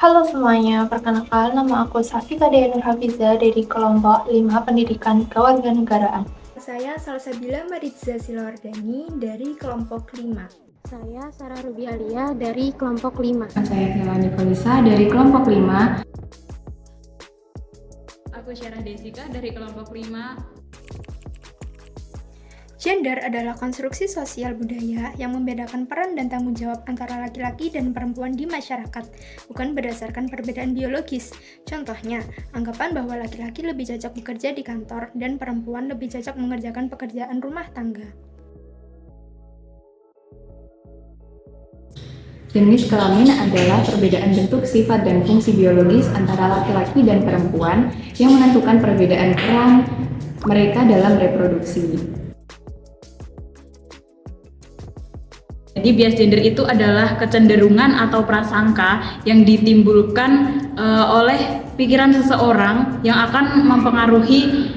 Halo semuanya, perkenalkan nama aku Safika Dea Nur Hafiza dari kelompok 5 Pendidikan Kewarganegaraan. Saya Salsabila Maritza Silawardani dari kelompok 5. Saya Sarah Ruby Alia dari kelompok 5. Saya Tela Nikolisa dari kelompok 5. Aku Syarah Desika dari kelompok 5. Gender adalah konstruksi sosial budaya yang membedakan peran dan tanggung jawab antara laki-laki dan perempuan di masyarakat, bukan berdasarkan perbedaan biologis. Contohnya, anggapan bahwa laki-laki lebih cocok bekerja di kantor dan perempuan lebih cocok mengerjakan pekerjaan rumah tangga. Jenis kelamin adalah perbedaan bentuk, sifat, dan fungsi biologis antara laki-laki dan perempuan yang menentukan perbedaan peran mereka dalam reproduksi. Jadi bias gender itu adalah kecenderungan atau prasangka yang ditimbulkan oleh pikiran seseorang yang akan mempengaruhi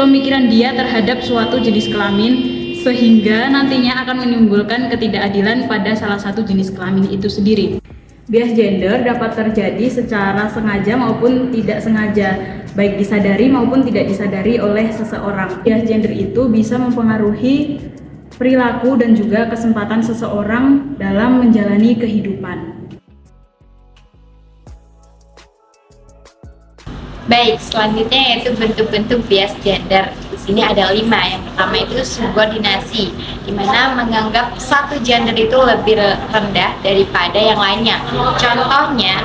pemikiran dia terhadap suatu jenis kelamin sehingga nantinya akan menimbulkan ketidakadilan pada salah satu jenis kelamin itu sendiri. Bias gender dapat terjadi secara sengaja maupun tidak sengaja, baik disadari maupun tidak disadari oleh seseorang. Bias gender itu bisa mempengaruhi perilaku dan juga kesempatan seseorang dalam menjalani kehidupan. Baik, selanjutnya yaitu bentuk-bentuk bias gender. Di sini ada 5. Yang pertama itu subordinasi, di mana menganggap satu gender itu lebih rendah daripada yang lainnya. Contohnya,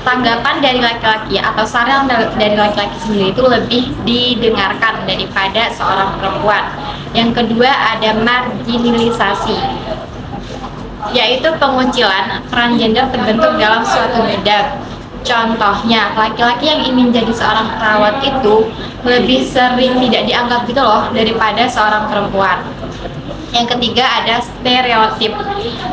tanggapan dari laki-laki atau saran dari laki-laki sendiri itu lebih didengarkan daripada seorang perempuan. Yang kedua ada marginalisasi, yaitu pengucilan peran gender terbentuk dalam suatu bidang. Contohnya, laki-laki yang ingin jadi seorang perawat itu lebih sering tidak dianggap gitu loh daripada seorang perempuan. Yang ketiga ada stereotip.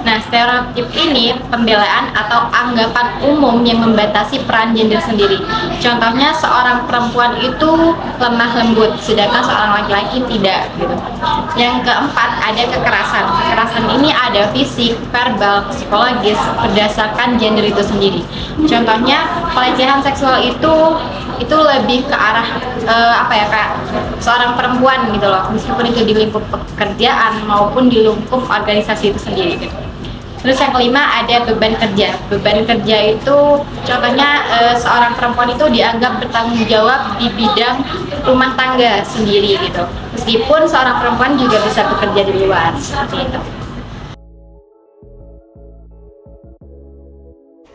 Nah, stereotip ini pembelaan atau anggapan umum yang membatasi peran gender sendiri. Contohnya, seorang perempuan itu lemah lembut, sedangkan seorang laki-laki tidak gitu. Yang keempat ada kekerasan. Kekerasan ini ada fisik, verbal, psikologis berdasarkan gender itu sendiri. Contohnya, pelecehan seksual itu lebih ke arah kayak seorang perempuan gitu loh, meskipun itu di lingkup pekerjaan maupun di lingkup organisasi itu sendiri gitu. Terus yang kelima ada beban kerja. Beban kerja itu contohnya seorang perempuan itu dianggap bertanggung jawab di bidang rumah tangga sendiri gitu, meskipun seorang perempuan juga bisa bekerja di luar seperti itu.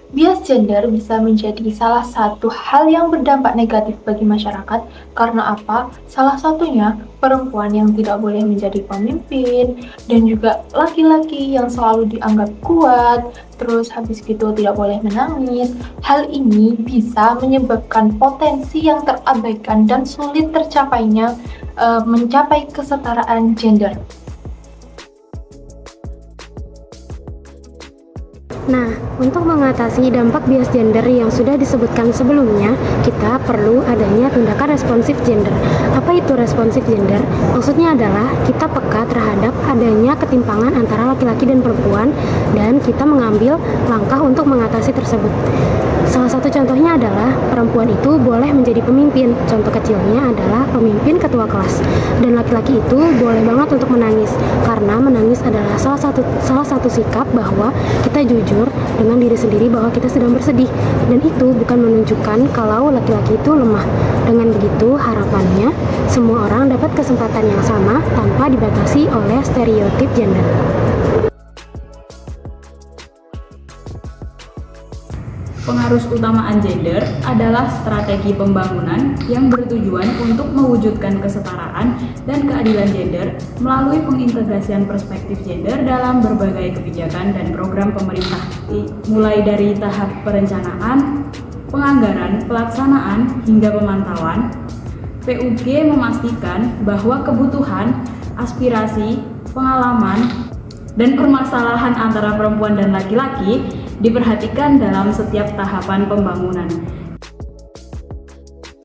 Bias gender bisa menjadi salah satu hal yang berdampak negatif bagi masyarakat karena apa? Salah satunya perempuan yang tidak boleh menjadi pemimpin dan juga laki-laki yang selalu dianggap kuat, terus habis gitu tidak boleh menangis. Hal ini bisa menyebabkan potensi yang terabaikan dan sulit tercapainya mencapai kesetaraan gender. Nah, untuk mengatasi dampak bias gender yang sudah disebutkan sebelumnya, kita perlu adanya tindakan responsif gender. Apa itu responsif gender? Maksudnya adalah kita peka terhadap adanya ketimpangan antara laki-laki dan perempuan dan kita mengambil langkah untuk mengatasi tersebut. Salah satu contohnya adalah perempuan itu boleh menjadi pemimpin. Contoh kecilnya adalah pemimpin ketua kelas. Dan laki-laki itu boleh banget untuk menangis karena menangis adalah salah satu sikap bahwa kita jujur dengan diri sendiri bahwa kita sedang bersedih, dan itu bukan menunjukkan kalau laki-laki itu lemah. Dengan begitu, harapannya semua orang dapat kesempatan yang sama tanpa dibatasi oleh stereotip gender. Pengarus utamaan gender adalah strategi pembangunan yang bertujuan untuk mewujudkan kesetaraan dan keadilan gender melalui pengintegrasian perspektif gender dalam berbagai kebijakan dan program pemerintah, mulai dari tahap perencanaan, penganggaran, pelaksanaan, hingga pemantauan. PUG memastikan bahwa kebutuhan, aspirasi, pengalaman, dan permasalahan antara perempuan dan laki-laki diperhatikan dalam setiap tahapan pembangunan.